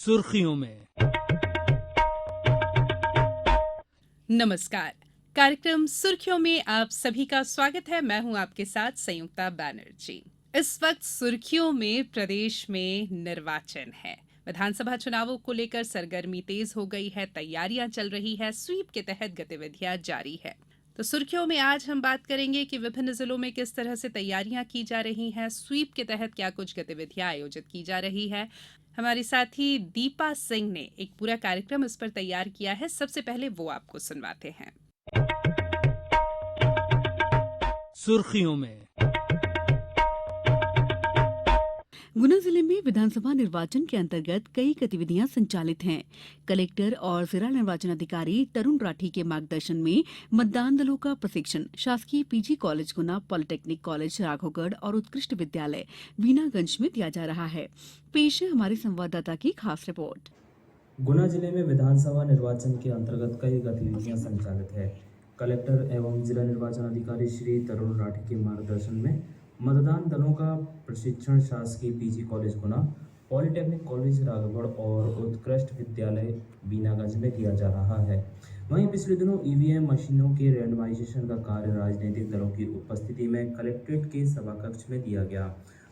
सुर्खियों में। नमस्कार। कार्यक्रम सुर्खियों में आप सभी का स्वागत है। मैं हूं आपके साथ संयुक्ता बैनर्जी। इस वक्त सुर्खियों में प्रदेश में निर्वाचन है। विधानसभा चुनावों को लेकर सरगर्मी तेज हो गई है, तैयारियां चल रही है, स्वीप के तहत गतिविधियां जारी है। तो सुर्खियों में आज हम बात करेंगे कि विभिन्न जिलों में किस तरह से तैयारियां की जा रही हैं, स्वीप के तहत क्या कुछ गतिविधियां आयोजित की जा रही है। हमारी साथी दीपा सिंह ने एक पूरा कार्यक्रम इस पर तैयार किया है। सबसे पहले वो आपको सुनवाते हैं। सुर्खियों में। गुना जिले में विधानसभा निर्वाचन के अंतर्गत कई गतिविधियां संचालित हैं। कलेक्टर और जिला निर्वाचन अधिकारी तरुण राठी के मार्गदर्शन में मतदान दलों का प्रशिक्षण शासकीय पीजी कॉलेज गुना, पॉलिटेक्निक कॉलेज राघौगढ़ और उत्कृष्ट विद्यालय वीनागंज में दिया जा रहा है। पेश है हमारे संवाददाता की खास रिपोर्ट। गुना जिले में विधानसभा निर्वाचन के अंतर्गत कई गतिविधियां संचालित है। कलेक्टर एवं जिला निर्वाचन अधिकारी श्री तरुण राठी के मार्गदर्शन में मतदान दलों का प्रशिक्षण शासकीय पीजी कॉलेज गुना, पॉलिटेक्निक कॉलेज राघौगढ़ और उत्कृष्ट विद्यालय बीनागंज में दिया जा रहा है। वहीं पिछले दिनों ईवीएम मशीनों के रैंडमाइजेशन का कार्य राजनीतिक दलों की उपस्थिति में कलेक्ट्रेट के सभाकक्ष में दिया गया।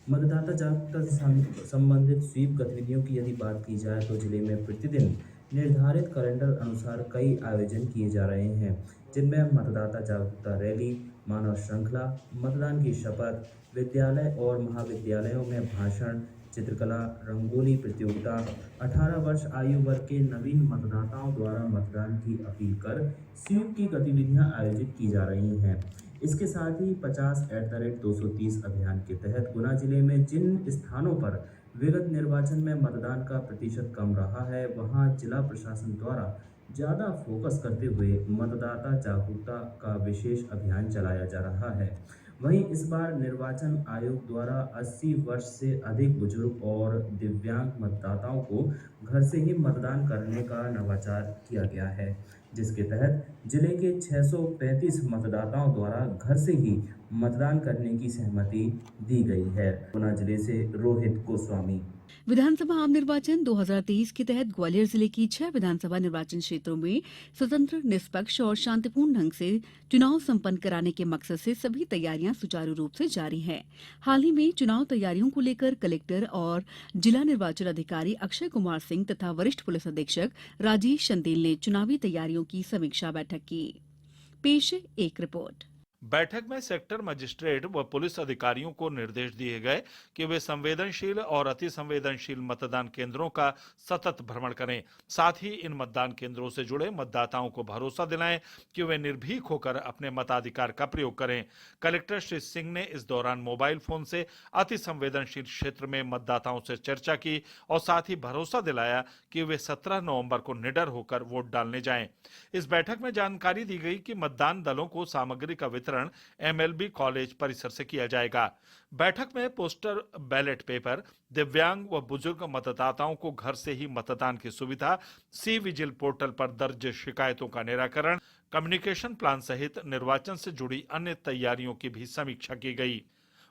मतदाता जागरूकता से संबंधित स्वीप गतिविधियों की यदि बात की जाए तो जिले में प्रतिदिन निर्धारित कैलेंडर अनुसार कई आयोजन किए जा रहे हैं, जिनमें मतदाता जागरूकता रैली, मानव श्रृंखला, मतदान की शपथ, विद्यालय और महाविद्यालयों में भाषण, चित्रकला, रंगोली प्रतियोगिता, 18 वर्ष आयु वर्ग के नवीन मतदाताओं द्वारा मतदान की अपील कर स्वीप की गतिविधियां आयोजित की जा रही हैं। इसके साथ ही 50@230 अभियान के तहत गुना जिले में जिन स्थानों पर विगत निर्वाचन में मतदान का प्रतिशत कम रहा है, वहां जिला प्रशासन द्वारा ज़्यादा फोकस करते हुए मतदाता जागरूकता का विशेष अभियान चलाया जा रहा है। वहीं इस बार निर्वाचन आयोग द्वारा 80 वर्ष से अधिक बुजुर्ग और दिव्यांग मतदाताओं को घर से ही मतदान करने का नवाचार किया गया है, जिसके तहत जिले के 635 मतदाताओं द्वारा घर से ही मतदान करने की सहमति दी गई है। गुना जिले से रोहित गोस्वामी। विधानसभा आम निर्वाचन 2023 के तहत ग्वालियर जिले की 6 विधानसभा निर्वाचन क्षेत्रों में स्वतंत्र, निष्पक्ष और शांतिपूर्ण ढंग से चुनाव संपन्न कराने के मकसद से सभी तैयारियां सुचारू रूप से जारी हैं। हाल ही में चुनाव तैयारियों को लेकर कलेक्टर और जिला निर्वाचन अधिकारी अक्षय कुमार सिंह तथा वरिष्ठ पुलिस अधीक्षक राजेश चंदेल ने चुनावी तैयारियों की समीक्षा बैठक की। पेश है एक रिपोर्ट। बैठक में सेक्टर मजिस्ट्रेट व पुलिस अधिकारियों को निर्देश दिए गए कि वे संवेदनशील और अति संवेदनशील मतदान केंद्रों का सतत भ्रमण करें। साथ ही इन मतदान केंद्रों से जुड़े मतदाताओं को भरोसा दिलाएं कि वे निर्भीक होकर अपने मताधिकार का प्रयोग करें। कलेक्टर श्री सिंह ने इस दौरान मोबाइल फोन से अति संवेदनशील क्षेत्र में मतदाताओं से चर्चा की और साथ ही भरोसा दिलाया कि वे 17 नवंबर को निडर होकर वोट डालने जाएं। इस बैठक में जानकारी दी गई कि मतदान दलों को सामग्री का वितरण एमएलबी कॉलेज परिसर से किया जाएगा। बैठक में पोस्टर, बैलेट पेपर, दिव्यांग व बुजुर्ग मतदाताओं को घर से ही मतदान की सुविधा, सी विजिल पोर्टल पर दर्ज शिकायतों का निराकरण, कम्युनिकेशन प्लान सहित निर्वाचन से जुड़ी अन्य तैयारियों की भी समीक्षा की गई।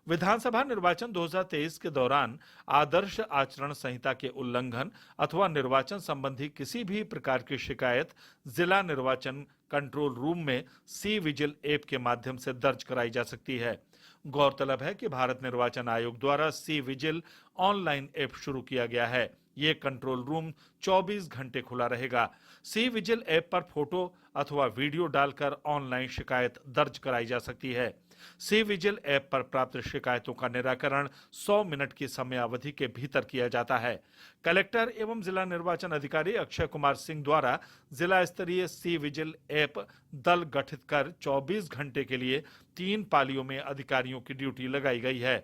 विधानसभा निर्वाचन 2023 के दौरान आदर्श आचरण संहिता के उल्लंघन अथवा निर्वाचन संबंधी किसी भी प्रकार की शिकायत जिला निर्वाचन कंट्रोल रूम में सी विजिल ऐप के माध्यम से दर्ज कराई जा सकती है। गौरतलब है कि भारत निर्वाचन आयोग द्वारा सी विजिल ऑनलाइन ऐप शुरू किया गया है। ये कंट्रोल रूम 24 घंटे खुला रहेगा। सी विजिल ऐप पर फोटो अथवा वीडियो डालकर ऑनलाइन शिकायत दर्ज कराई जा सकती है। सी विजिल ऐप पर प्राप्त शिकायतों का निराकरण 100 मिनट की समयावधि के भीतर किया जाता है। कलेक्टर एवं जिला निर्वाचन अधिकारी अक्षय कुमार सिंह द्वारा जिला स्तरीय सी विजिल ऐप दल गठित कर 24 घंटे के लिए 3 पालियों में अधिकारियों की ड्यूटी लगाई गई है।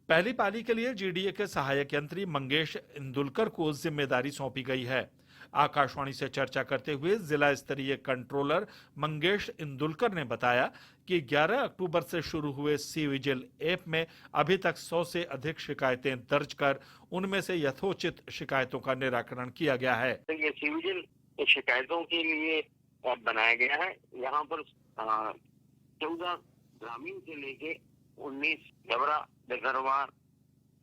पहली पाली के लिए जीडीए के सहायक यंत्री मंगेश इंदुलकर को जिम्मेदारी सौंपी गई है। आकाशवाणी से चर्चा करते हुए जिला स्तरीय कंट्रोलर मंगेश इंदुलकर ने बताया कि 11 अक्टूबर से शुरू हुए सी विजिल ऐप में अभी तक 100 से अधिक शिकायतें दर्ज कर उनमें से यथोचित शिकायतों का निराकरण किया गया है। ये सी विजिल शिकायतों के लिए ऐप बनाया गया है। यहाँ पर 14 ग्रामीण से लेके 19 डबरा, डगरवार,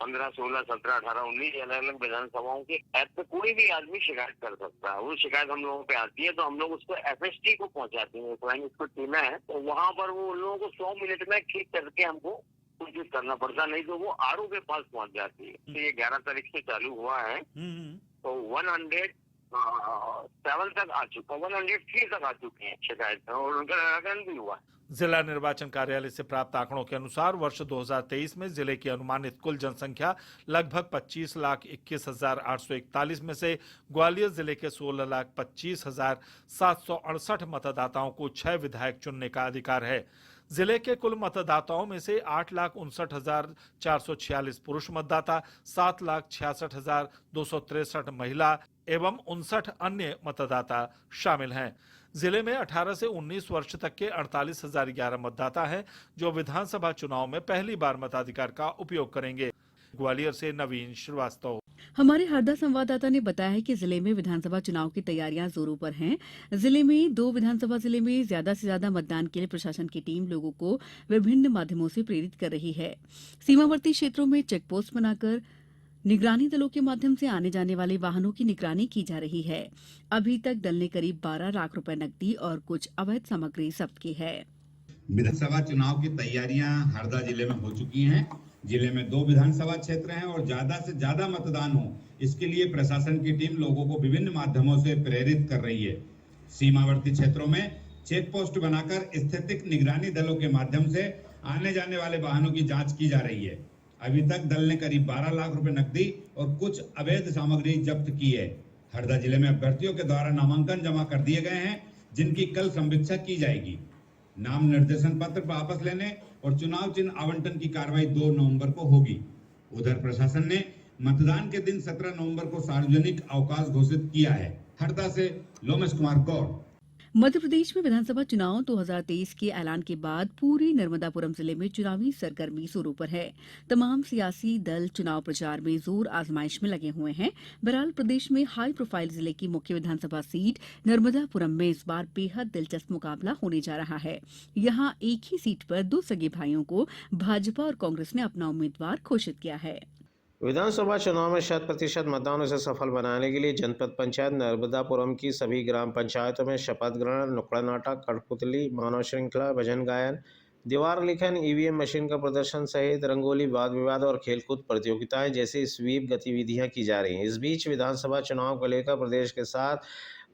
15, 16, 17, 18, 19 अलग अलग विधानसभाओं के ऐप पे कोई भी आदमी शिकायत कर सकता है। वो शिकायत हम लोगों पे आती है तो हम लोग उसको FST को पहुंचाते हैं, फ्लाइंग स्क्वाड टीमें हैं, तो वहां पर वो उन लोगों को 100 मिनट में ठीक करके हमको सूचित करना पड़ता, नहीं तो वो RO के पास पहुंच जाती है। तो ये 11 तारीख से चालू हुआ है, तो 107 तक आ चुका, 103 तक आ चुकी है शिकायत और उनका निराकरण भी हुआ है। जिला निर्वाचन कार्यालय से प्राप्त आंकड़ों के अनुसार वर्ष 2023 में जिले की अनुमानित कुल जनसंख्या लगभग 25,21,841 में से ग्वालियर जिले के 16,25,768 मतदाताओं को 6 विधायक चुनने का अधिकार है। जिले के कुल मतदाताओं में से 8,59,446 पुरुष मतदाता, 7,66,263 महिला एवं 59 अन्य मतदाता शामिल हैं। जिले में 18 से 19 वर्ष तक के 48,011 मतदाता हैं जो विधानसभा चुनाव में पहली बार मताधिकार का उपयोग करेंगे। ग्वालियर से नवीन श्रीवास्तव। हमारे हरदा संवाददाता ने बताया है कि जिले में विधानसभा चुनाव की तैयारियां जोरों पर हैं। जिले में 2 विधानसभा जिले में ज्यादा से ज्यादा मतदान के लिए प्रशासन की टीम लोगों को विभिन्न माध्यमों से प्रेरित कर रही है। सीमावर्ती क्षेत्रों में चेक पोस्ट बनाकर निगरानी दलों के माध्यम से आने जाने वाले वाहनों की निगरानी की जा रही है। अभी तक दल ने करीब 12 लाख रुपए नकदी और कुछ अवैध सामग्री जब्त की है। विधानसभा चुनाव की तैयारियां हरदा जिले में हो चुकी हैं। जिले में 2 विधानसभा क्षेत्र हैं और ज्यादा से ज्यादा मतदान हो, इसके लिए प्रशासन की टीम लोगों को विभिन्न माध्यमों से प्रेरित कर रही है। सीमावर्ती क्षेत्रों में चेक पोस्ट बनाकर स्थितिक निगरानी दलों के माध्यम से आने जाने वाले वाहनों की जांच की जा रही है। अभी तक दल ने करीब 12 लाख रुपए नकदी और कुछ अवैध सामग्री जब्त की है। हरदा जिले में अभ्यर्थियों के द्वारा नामांकन जमा कर दिए गए हैं, जिनकी कल समीक्षा की जाएगी। नाम निर्देशन पत्र वापस लेने और चुनाव चिन्ह आवंटन की कार्रवाई 2 नवंबर को होगी। उधर प्रशासन ने मतदान के दिन 17 नवंबर को सार्वजनिक अवकाश घोषित किया है। हरदा से लोमेश कुमार गौड़। मध्य प्रदेश में विधानसभा चुनाव 2023 के ऐलान के बाद पूरी नर्मदापुरम जिले में चुनावी सरगर्मी जोरों पर है। तमाम सियासी दल चुनाव प्रचार में जोर आजमाइश में लगे हुए हैं। बहरहाल प्रदेश में हाई प्रोफाइल जिले की मुख्य विधानसभा सीट नर्मदापुरम में इस बार बेहद दिलचस्प मुकाबला होने जा रहा है। यहां एक ही सीट पर 2 सगे भाइयों को भाजपा और कांग्रेस ने अपना उम्मीदवार घोषित किया है। विधानसभा चुनाव में 100% मतदानों से सफल बनाने के लिए जनपद पंचायत नर्मदापुरम की सभी ग्राम पंचायतों में शपथ ग्रहण, नुक्कड़ नाटक, कठपुतली, मानव श्रृंखला, भजन गायन, दीवार लिखन, EVM मशीन का प्रदर्शन सहित रंगोली, वाद विवाद और खेलकूद प्रतियोगिताएं जैसी स्वीप गतिविधियां की जा रही हैं। इस बीच विधानसभा चुनाव को लेकर प्रदेश के साथ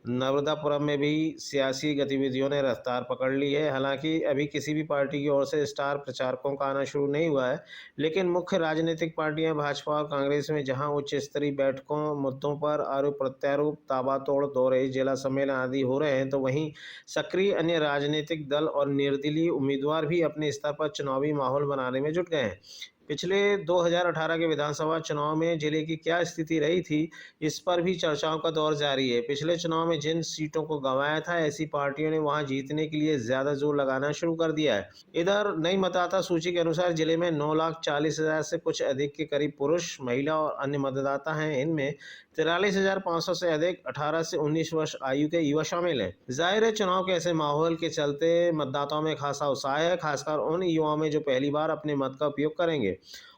नर्मदापुरम में भी सियासी गतिविधियों ने रफ्तार पकड़ ली है। हालांकि अभी किसी भी पार्टी की ओर से स्टार प्रचारकों का आना शुरू नहीं हुआ है, लेकिन मुख्य राजनीतिक पार्टियां भाजपा और कांग्रेस में जहां उच्च स्तरीय बैठकों, मुद्दों पर आरोप प्रत्यारोप, ताबड़तोड़ दौरे, जिला सम्मेलन आदि हो रहे हैं, तो वहीं सक्रिय अन्य राजनीतिक दल और निर्दलीय उम्मीदवार भी अपने स्तर पर चुनावी माहौल बनाने में जुट गए हैं। पिछले 2018 के विधानसभा चुनाव में जिले की क्या स्थिति रही थी, इस पर भी चर्चाओं का दौर जारी है। पिछले चुनाव में जिन सीटों को गंवाया था, ऐसी पार्टियों ने वहां जीतने के लिए ज्यादा जोर लगाना शुरू कर दिया है। इधर नई मतदाता सूची के अनुसार जिले में 9,40,000 से कुछ अधिक के करीब पुरुष, महिला और अन्य मतदाता हैं। इनमें 43,500 से अधिक 18 से 19 वर्ष आयु के युवा शामिल हैं। जाहिर है, चुनाव के ऐसे माहौल के चलते मतदाताओं में खासा उत्साह है, खासकर उन युवाओं में जो पहली बार अपने मत का उपयोग करेंगे।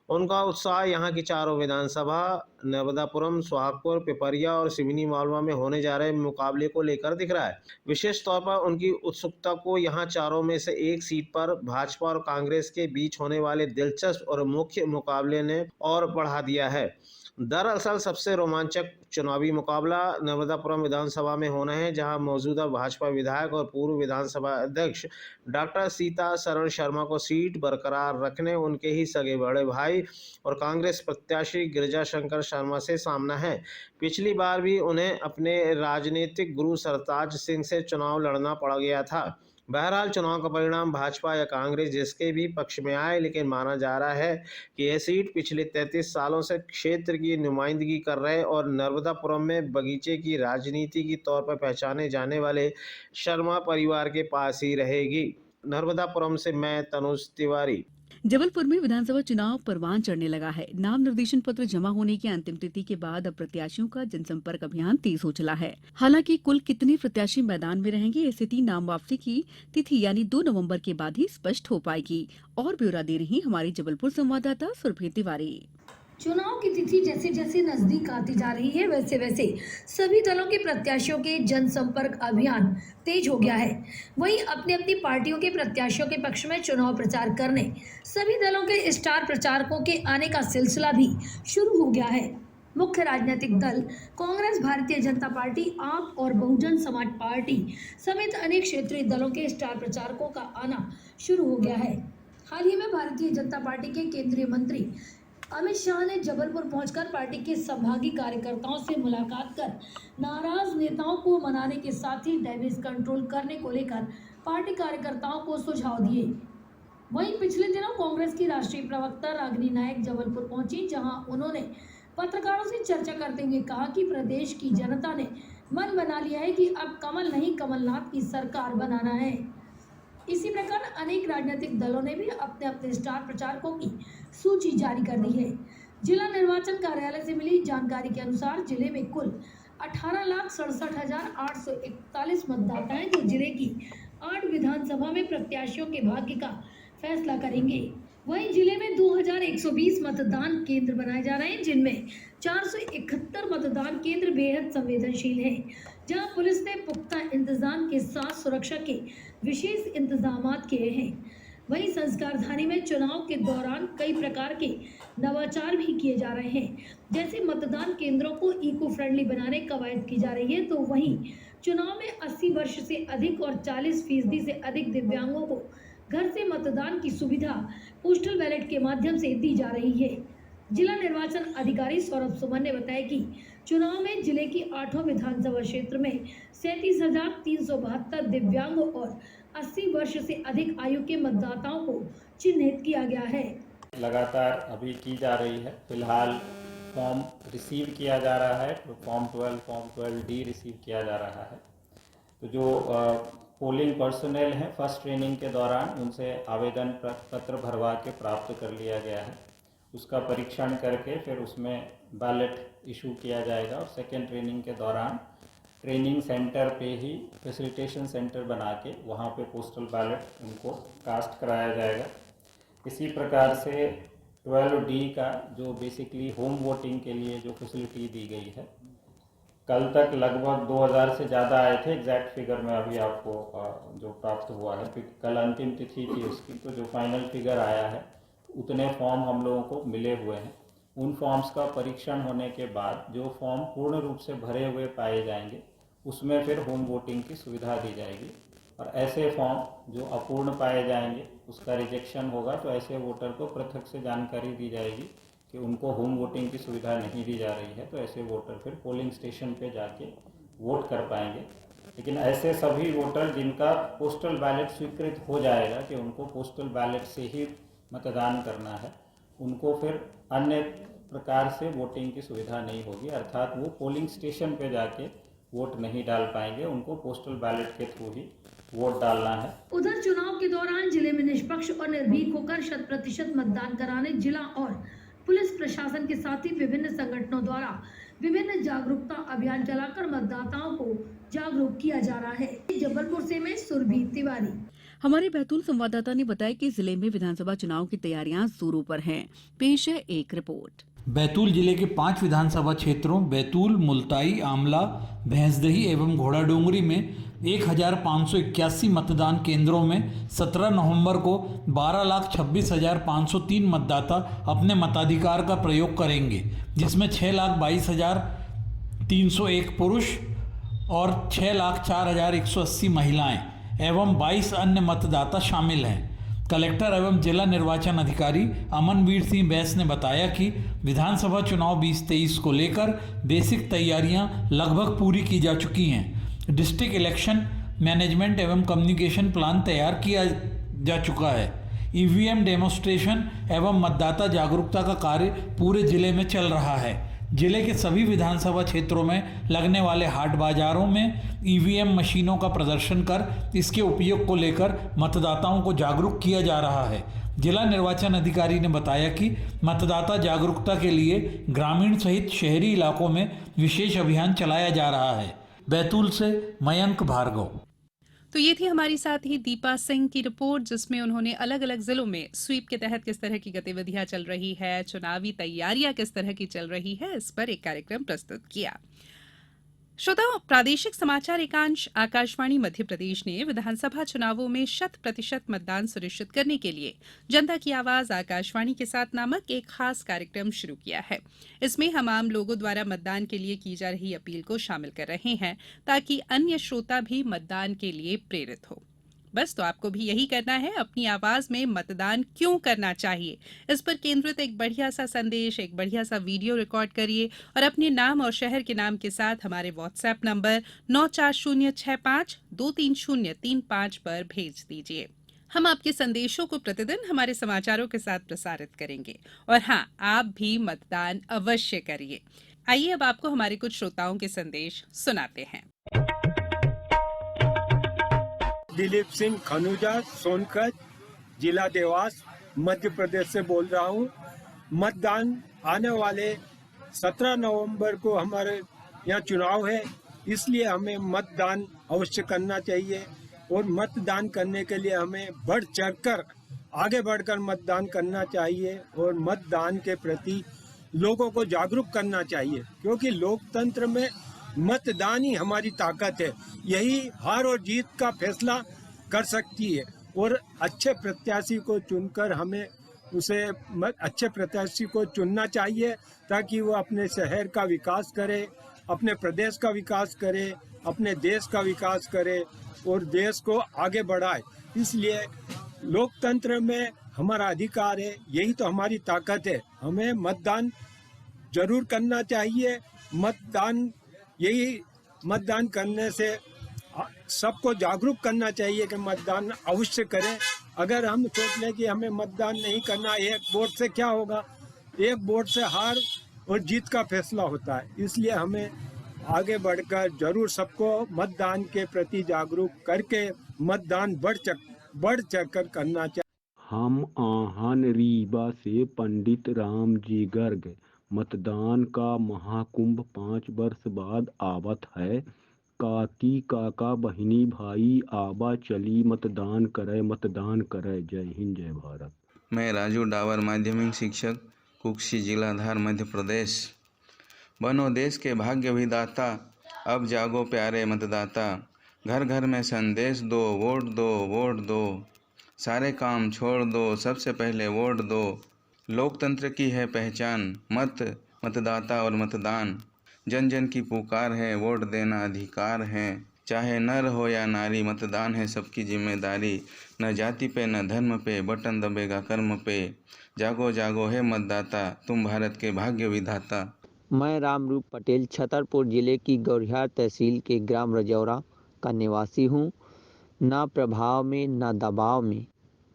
उनका उत्साह यहाँ की चारों विधानसभा नर्मदापुरम, सोहागपुर, पिपरिया और सिवनी मालवा में होने जा रहे मुकाबले को लेकर दिख रहा है। विशेष तौर पर उनकी उत्सुकता को यहाँ चारों में से एक सीट पर भाजपा और कांग्रेस के बीच होने वाले दिलचस्प और मुख्य मुकाबले ने और बढ़ा दिया है। दरअसल सबसे रोमांचक चुनावी मुकाबला नर्मदापुरम विधानसभा में होना है, जहां मौजूदा भाजपा विधायक और पूर्व विधानसभा अध्यक्ष डॉक्टर सीता शरण शर्मा को सीट बरकरार रखने उनके ही सगे बड़े भाई और कांग्रेस प्रत्याशी गिरिजा शंकर शर्मा से सामना है। पिछली बार भी उन्हें अपने राजनीतिक गुरु सरताज सिंह से चुनाव लड़ना पड़ गया था। बहरहाल चुनाव का परिणाम भाजपा या कांग्रेस जिसके भी पक्ष में आए, लेकिन माना जा रहा है कि यह सीट पिछले 33 सालों से क्षेत्र की नुमाइंदगी कर रहे और नर्मदापुरम में बगीचे की राजनीति के तौर पर पहचाने जाने वाले शर्मा परिवार के पास ही रहेगी। नर्मदापुरम से मैं तनुज तिवारी। जबलपुर में विधानसभा चुनाव परवान चढ़ने लगा है। नाम निर्देशन पत्र जमा होने की अंतिम तिथि के बाद अब प्रत्याशियों का जनसंपर्क अभियान तेज हो चला है। हालांकि कुल कितने प्रत्याशी मैदान में रहेंगे, ये स्थिति नाम वापसी की तिथि यानी 2 नवंबर के बाद ही स्पष्ट हो पाएगी। और ब्यौरा दे रही हमारी जबलपुर संवाददाता सुरभि तिवारी। चुनाव की तिथि जैसे जैसे नजदीक आती जा रही है वैसे वैसे सभी दलों के प्रत्याशियों के जनसंपर्क अभियान तेज हो गया है। वहीं अपनी अपनी पार्टियों के प्रत्याशियों के पक्ष में चुनाव प्रचार करने सभी दलों के स्टार प्रचारकों के आने का सिलसिला भी शुरू हो गया है। मुख्य राजनीतिक दल कांग्रेस, भारतीय जनता पार्टी, आप और बहुजन समाज पार्टी समेत अनेक क्षेत्रीय दलों के स्टार प्रचारकों का आना शुरू हो गया है। हाल ही में भारतीय जनता पार्टी के केंद्रीय मंत्री अमित शाह ने जबलपुर पहुंचकर पार्टी के संभागीय कार्यकर्ताओं से मुलाकात कर नाराज नेताओं को मनाने के साथ ही डैमेज कंट्रोल करने को लेकर पार्टी कार्यकर्ताओं को सुझाव दिए। वहीं पिछले दिनों कांग्रेस की राष्ट्रीय प्रवक्ता रागिनी नायक जबलपुर पहुंची, जहां उन्होंने पत्रकारों से चर्चा करते हुए कहा कि प्रदेश की जनता ने मन बना लिया है कि अब कमल नहीं कमलनाथ की सरकार बनाना है। इसी प्रकार अनेक राजनीतिक दलों ने भी अपने अपने स्टार प्रचारकों की सूची जारी कर दी है। जिला निर्वाचन कार्यालय से मिली जानकारी के अनुसार जिले में कुल 18,67,841 मतदाता हैं, जो जिले की 8 विधानसभा में प्रत्याशियों के भाग्य का फैसला करेंगे। वहीं जिले में 2120 मतदान केंद्र बनाए जा रहे हैं, जिनमें 471 मतदान केंद्र बेहद संवेदनशील हैं, जहां पुलिस ने पुख्ता इंतजाम के साथ सुरक्षा के विशेष इंतजामात किए हैं। वहीं संस्कारधानी में चुनाव के दौरान कई प्रकार के नवाचार भी किए जा रहे हैं, जैसे मतदान केंद्रों को इको फ्रेंडली बनाने कवायद की जा रही है। तो वहीं चुनाव में 80 वर्ष से अधिक और 40% से अधिक दिव्यांगों को घर से मतदान की सुविधा पोस्टल बैलेट के माध्यम से दी जा रही है। जिला निर्वाचन अधिकारी सौरभ सुमन ने बताया कि चुनाव में जिले की 8 विधानसभा क्षेत्र में 37,372 दिव्यांगों और 80 वर्ष से अधिक आयु के मतदाताओं को चिन्हित किया गया है। लगातार अभी की जा रही है। फिलहाल फॉर्म रिसीव किया जा रहा है, तो फॉर्म 12D रिसीव किया जा रहा है। तो जो पोलिंग पर्सनल हैं, फर्स्ट ट्रेनिंग के दौरान उनसे आवेदन पत्र भरवा के प्राप्त कर लिया गया है। उसका परीक्षण करके फिर उसमें बैलेट इशू किया जाएगा और सेकेंड ट्रेनिंग के दौरान ट्रेनिंग सेंटर पे ही फैसिलिटेशन सेंटर बना के वहाँ पे पोस्टल बैलेट उनको कास्ट कराया जाएगा। इसी प्रकार से 12D का जो बेसिकली होम वोटिंग के लिए जो फैसिलिटी दी गई है, कल तक लगभग 2000 से ज़्यादा आए थे। एग्जैक्ट फिगर में अभी आपको जो प्राप्त हुआ है, कल अंतिम तिथि थी उसकी, तो जो फाइनल फिगर आया है उतने फॉर्म हम लोगों को मिले हुए हैं। उन फॉर्म्स का परीक्षण होने के बाद जो फॉर्म पूर्ण रूप से भरे हुए पाए जाएंगे उसमें फिर होम वोटिंग की सुविधा दी जाएगी, और ऐसे फॉर्म जो अपूर्ण पाए जाएंगे उसका रिजेक्शन होगा, तो ऐसे वोटर को पृथक से जानकारी दी जाएगी कि उनको होम वोटिंग की सुविधा नहीं दी जा रही है, तो ऐसे वोटर फिर पोलिंग स्टेशन पे जाके वोट कर पाएंगे। लेकिन ऐसे सभी वोटर जिनका पोस्टल बैलेट स्वीकृत हो जाएगा कि उनको पोस्टल बैलेट से ही मतदान करना है, उनको फिर अन्य प्रकार से वोटिंग की सुविधा नहीं होगी, अर्थात वो पोलिंग स्टेशन पे जाके वोट नहीं डाल पाएंगे, उनको पोस्टल बैलेट के थ्रू ही वोट डालना है। उधर चुनाव के दौरान जिले में निष्पक्ष और निर्भीक होकर 100% मतदान कराने जिला और पुलिस प्रशासन के साथ ही विभिन्न संगठनों द्वारा विभिन्न जागरूकता अभियान चलाकर मतदाताओं को जागरूक किया जा रहा है। जबलपुर से मैं सुरभि तिवारी। हमारे बैतूल संवाददाता ने बताया कि जिले में विधानसभा चुनाव की तैयारियां जोरों पर हैं। पेश है एक रिपोर्ट। बैतूल जिले के 5 विधानसभा क्षेत्रों बैतूल, मुल्ताई, आमला, भैंसदही एवं घोड़ाडोंगरी में 1581 मतदान केंद्रों में 17 नवंबर को 12,26,503 मतदाता अपने मताधिकार का प्रयोग करेंगे, जिसमें 6,22,301 पुरुष और 6,04,180 महिलाएं एवं 22 अन्य मतदाता शामिल हैं। कलेक्टर एवं जिला निर्वाचन अधिकारी अमनवीर सिंह बैस ने बताया कि विधानसभा चुनाव 2023 को लेकर बेसिक तैयारियां लगभग पूरी की जा चुकी हैं। डिस्ट्रिक्ट इलेक्शन मैनेजमेंट एवं कम्युनिकेशन प्लान तैयार किया जा चुका है। ईवीएम डेमोन्स्ट्रेशन एवं मतदाता जागरूकता का कार्य पूरे जिले में चल रहा है। जिले के सभी विधानसभा क्षेत्रों में लगने वाले हाट बाजारों में ईवीएम मशीनों का प्रदर्शन कर इसके उपयोग को लेकर मतदाताओं को जागरूक किया जा रहा है। जिला निर्वाचन अधिकारी ने बताया कि मतदाता जागरूकता के लिए ग्रामीण सहित शहरी इलाकों में विशेष अभियान चलाया जा रहा है। बैतूल से मयंक भार्गव। तो ये थी हमारी साथी दीपा सिंह की रिपोर्ट, जिसमें उन्होंने अलग अलग जिलों में स्वीप के तहत किस तरह की गतिविधियां चल रही है, चुनावी तैयारियां किस तरह की चल रही है, इस पर एक कार्यक्रम प्रस्तुत किया। श्रोताओं, प्रादेशिक समाचार एकांश आकाशवाणी मध्य प्रदेश ने विधानसभा चुनावों में 100% मतदान सुनिश्चित करने के लिए जनता की आवाज आकाशवाणी के साथ नामक एक खास कार्यक्रम शुरू किया है। इसमें हम आम लोगों द्वारा मतदान के लिए की जा रही अपील को शामिल कर रहे हैं, ताकि अन्य श्रोता भी मतदान के लिए प्रेरित हो। बस तो आपको भी यही करना है, अपनी आवाज में मतदान क्यों करना चाहिए, इस पर केंद्रित एक बढ़िया सा संदेश, एक बढ़िया सा वीडियो रिकॉर्ड करिए और अपने नाम और शहर के नाम के साथ हमारे व्हाट्सएप नंबर 9406523035 पर भेज दीजिए। हम आपके संदेशों को प्रतिदिन हमारे समाचारों के साथ प्रसारित करेंगे। और हाँ, आप भी मतदान अवश्य करिए। आइए अब आपको हमारे कुछ श्रोताओं के संदेश सुनाते हैं। दिलीप सिंह खनुजा, सोनकत, जिला देवास, मध्य प्रदेश से बोल रहा हूँ। मतदान आने वाले 17 नवंबर को हमारे यहाँ चुनाव है, इसलिए हमें मतदान अवश्य करना चाहिए और मतदान करने के लिए हमें बढ़ चढ़कर आगे बढ़कर मतदान करना चाहिए और मतदान के प्रति लोगों को जागरूक करना चाहिए, क्योंकि लोकतंत्र में मतदान ही हमारी ताकत है। यही हार और जीत का फैसला कर सकती है और अच्छे प्रत्याशी को चुनकर हमें अच्छे प्रत्याशी को चुनना चाहिए, ताकि वो अपने शहर का विकास करे, अपने प्रदेश का विकास करे, अपने देश का विकास करे और देश को आगे बढ़ाए। इसलिए लोकतंत्र में हमारा अधिकार है, यही तो हमारी ताकत है। हमें मतदान जरूर करना चाहिए। मतदान करने से सबको जागरूक करना चाहिए कि मतदान अवश्य करें। अगर हम सोच लें कि हमें मतदान नहीं करना, एक वोट से क्या होगा? एक वोट से हार और जीत का फैसला होता है। इसलिए हमें आगे बढ़कर जरूर सबको मतदान के प्रति जागरूक करके मतदान बढ़ चढ़कर करना चाहिए। हम आहान रीवा से पंडित राम जी गर्ग। मतदान का महाकुंभ 5 वर्ष बाद आवत है। काकी काका बहिनी भाई आबा चली मतदान करे। जय हिंद, जय भारत। मैं राजू डावर, माध्यमिक शिक्षक, कुक्षी, जिला धार, मध्य प्रदेश। बनो देश के भाग्य विधाता, अब जागो प्यारे मतदाता। घर घर में संदेश दो, वोट दो, वोट दो। सारे काम छोड़ दो, सबसे पहले वोट दो। लोकतंत्र की है पहचान, मतदाता और मतदान। जन जन की पुकार है, वोट देना अधिकार है। चाहे नर हो या नारी, मतदान है सबकी जिम्मेदारी। न जाति पे न धर्म पे, बटन दबेगा कर्म पे। जागो जागो है मतदाता, तुम भारत के भाग्य विधाता। मैं रामरूप पटेल, छतरपुर जिले की गौरिहार तहसील के ग्राम रजौरा का निवासी हूँ। ना प्रभाव में ना दबाव में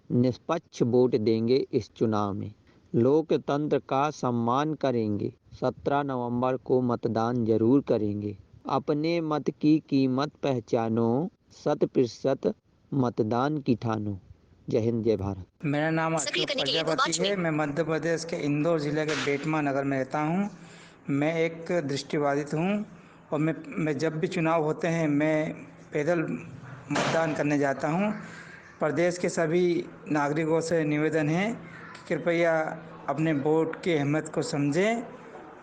निष्पक्ष वोट देंगे इस चुनाव में। लोकतंत्र का सम्मान करेंगे। 17 नवंबर को मतदान जरूर करेंगे। अपने मत की कीमत पहचानो, 100% मतदान की ठानो। जय हिंद, जय भारत। मेरा नाम अशोक प्रजापति है। मैं मध्य प्रदेश के इंदौर जिले के बेटमा नगर में रहता हूँ। मैं एक दृष्टिबाधित हूँ और मैं जब भी चुनाव होते हैं मैं पैदल मतदान करने जाता हूँ। प्रदेश के सभी नागरिकों से निवेदन है कि कृपया अपने वोट की अहमियत को समझें।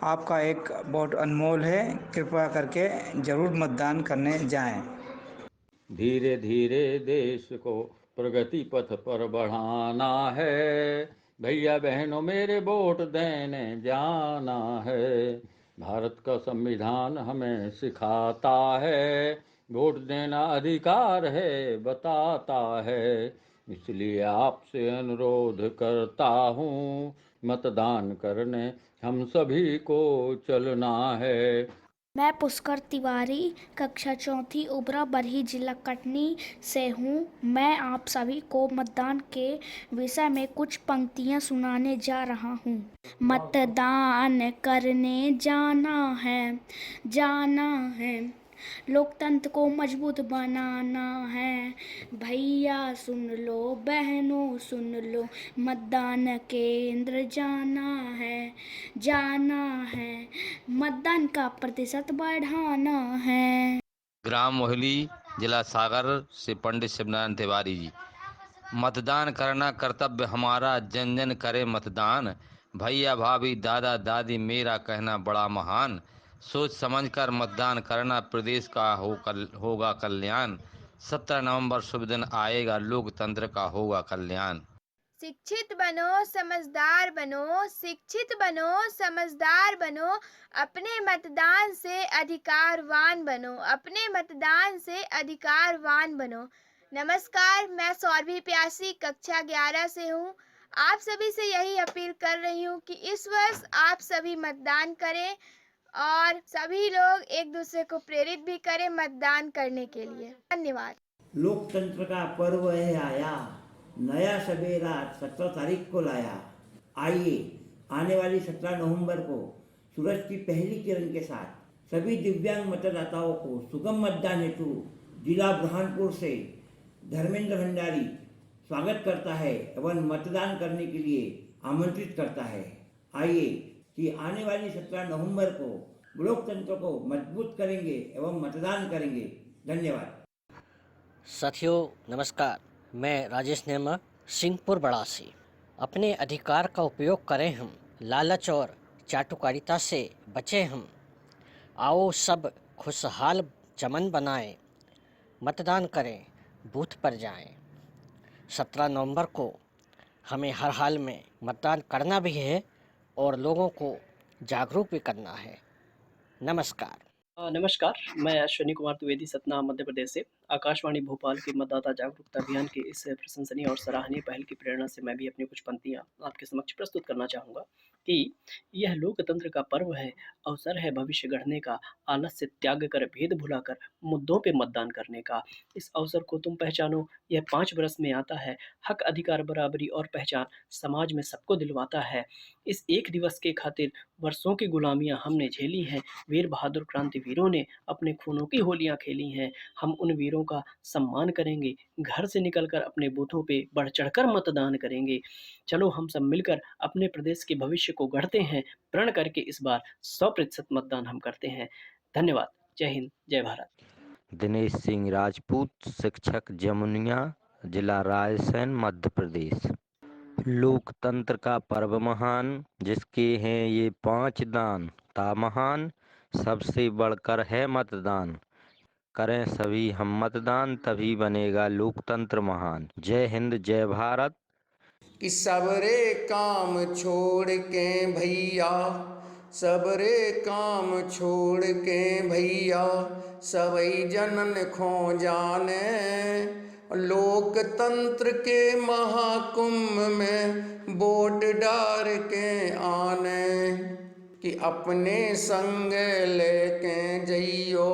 आपका एक वोट अनमोल है, कृपया करके ज़रूर मतदान करने जाएं। धीरे धीरे देश को प्रगति पथ पर बढ़ाना है। भैया बहनों मेरे वोट देने जाना है। भारत का संविधान हमें सिखाता है, वोट देना अधिकार है बताता है। इसलिए आपसे अनुरोध करता हूँ, मतदान करने हम सभी को चलना है। मैं पुष्कर तिवारी, कक्षा 4 उबरा बरही, जिला कटनी से हूँ। मैं आप सभी को मतदान के विषय में कुछ पंक्तियाँ सुनाने जा रहा हूँ। मतदान करने जाना है, लोकतंत्र को मजबूत बनाना है। भैया सुन लो, बहनों सुन लो, मतदान केंद्र जाना है, मतदान का प्रतिशत बढ़ाना है। ग्राम मोहली, जिला सागर से पंडित शिवनारायण तिवारी जी। मतदान करना कर्तव्य हमारा, जन जन करे मतदान। भैया भाभी दादा दादी मेरा कहना बड़ा महान। सोच समझकर मतदान करना, प्रदेश का होगा कल्याण। 17 नवंबर शुभ दिन आएगा, लोकतंत्र का होगा कल्याण। शिक्षित बनो समझदार बनो, शिक्षित बनो समझदार बनो, अपने मतदान से अधिकारवान बनो, अपने मतदान से अधिकारवान बनो। नमस्कार, मैं सौरभी प्यासी कक्षा 11 से हूँ। आप सभी से यही अपील कर रही हूँ कि इस वर्ष आप सभी मतदान करें और सभी लोग एक दूसरे को प्रेरित भी करें मतदान करने के लिए। धन्यवाद। लोकतंत्र का पर्व है आया, नया सवेरा 17 तारीख को लाया। आइए आने वाली 17 नवंबर को सूरज की पहली किरण के साथ सभी दिव्यांग मतदाताओं को सुगम मतदान हेतु जिला बुरहानपुर से धर्मेंद्र भंडारी स्वागत करता है एवं मतदान करने के लिए आमंत्रित करता है। आइए कि आने वाली 17 नवंबर को लोकतंत्र को मजबूत करेंगे एवं मतदान करेंगे। धन्यवाद। साथियों नमस्कार, मैं राजेश नेमा सिंहपुर बड़ा से। अपने अधिकार का उपयोग करें हम, लालच और चाटुकारिता से बचें हम। आओ सब खुशहाल चमन बनाएं, मतदान करें, बूथ पर जाएं। 17 नवंबर को हमें हर हाल में मतदान करना भी है और लोगों को जागरूक भी करना है। नमस्कार। नमस्कार, मैं अश्विनी कुमार द्विवेदी, सतना, मध्य प्रदेश से। आकाशवाणी भोपाल के मतदाता जागरूकता अभियान के इस प्रशंसनीय और सराहनीय पहल की प्रेरणा से मैं भी अपनी कुछ पंक्तियां आपके समक्ष प्रस्तुत करना चाहूँगा कि यह लोकतंत्र का पर्व है, अवसर है भविष्य गढ़ने का, आलस्य त्याग कर भेद भुलाकर मुद्दों पे मतदान करने का। इस अवसर को तुम पहचानो, यह 5 बरस में आता है। हक, अधिकार, बराबरी और पहचान समाज में सबको दिलवाता है। इस एक दिवस के खातिर वर्षों की गुलामियां हमने झेली हैं। वीर बहादुर क्रांति वीरों ने अपने खूनों की होलियां खेली हैं। हम उन वीरों का सम्मान करेंगे, घर से निकलकर अपने बूथों पे बढ़ चढ़कर मतदान करेंगे। चलो हम सब मिलकर अपने प्रदेश के भविष्य को गढ़ते हैं। प्रण करके इस बार 100% मतदान हम करते हैं। धन्यवाद। जय हिंद, जय भारत। दिनेश सिंह राजपूत, शिक्षक, जमुनिया, जिला रायसेन, मध्य प्रदेश। लोकतंत्र का पर्व महान, जिसके हैं ये 5 दान, ता महान सबसे बढ़कर है मतदान। करें सभी हम मतदान, तभी बनेगा लोकतंत्र महान। जय हिंद, जय भारत। कि सबरे काम छोड़ के भैया, सबरे काम छोड़ के भैया, सबई जनन खो जाने, लोकतंत्र के महाकुंभ में वोट डार के आने। कि अपने संग लेके जइयो,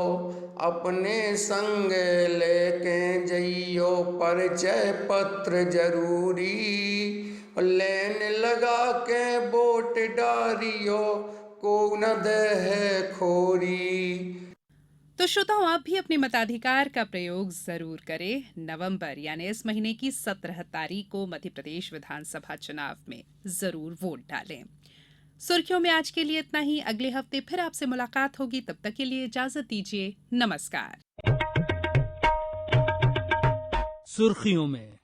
अपने संग लेके जइयो, परिचय पत्र जरूरी, लेन लगा के वोट डारियो, को न दे है खोरी। तो श्रोताओं, आप भी अपने मताधिकार का प्रयोग जरूर करें। नवंबर यानी इस महीने की 17 तारीख को मध्य प्रदेश विधानसभा चुनाव में जरूर वोट डालें। सुर्खियों में आज के लिए इतना ही। अगले हफ्ते फिर आपसे मुलाकात होगी। तब तक के लिए इजाजत दीजिए। नमस्कार। सुर्खियों में